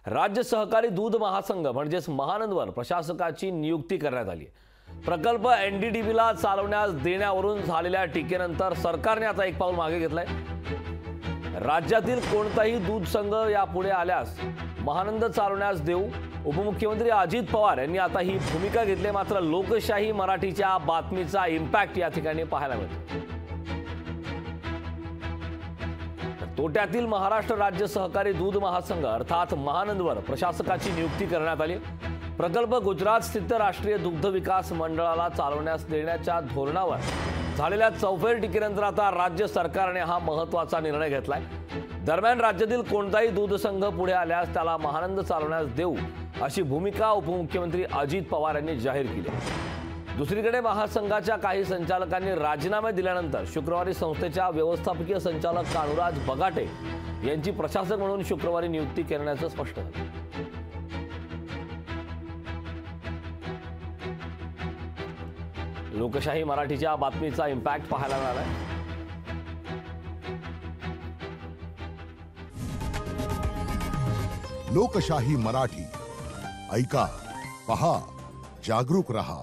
राज्य सहकारी दूध महासंघ म्हणजेच महानंदवर प्रशासकाची नियुक्ती करण्यात आली आहे। प्रकल्प एनडीडीबीला चालवण्यास देण्यावरून झालेल्या टीकेनंतर सरकारने आता एक पाऊल मागे घेतलंय। राज्यातील कोणताही दूध संघ यापुढे आल्यास महानंद चालवण्यास देऊ, उपमुख्यमंत्री अजित पवार यांनी आता ही भूमिका घेतली। मात्र लोकशाही मराठीच्या बातमीचा इम्पॅक्ट या ठिकाणी पाहायला मिळतो। तोट्यातील महाराष्ट्र राज्य सहकारी दूध महासंघ अर्थात महानंदवर प्रशासकाची नियुक्ती करण्यात आली। प्रकल्प गुजरात स्थित राष्ट्रीय दुग्ध विकास मंडळाला चालवण्यास देण्याच्या धोरणावर झालेल्या चौफेर टीकेनंतर आता राज्य सरकारने हा महत्त्वाचा निर्णय घेतलाय। दरम्यान राज्यातील कोणताही दूध संघ पुढे आल्यास त्याला महानंद चालवण्यास देऊ अशी भूमिका उपमुख्यमंत्री अजित पवार यांनी जाहीर केली। दुसरीकडे महासंघाच्या काही संचालकांनी राजीनामे दिल्यानंतर शुक्रवारी संस्थेच्या व्यवस्थापकीय संचालक कानुराज बगाटे यांची प्रशासक म्हणून शुक्रवारी नियुक्ती करण्याचं स्पष्ट झालं। लोकशाही मराठीच्या बातमीचा इम्पॅक्ट पाहायला मिळाला। लोकशाही मराठी ऐका, पहा, जागरूक रहा।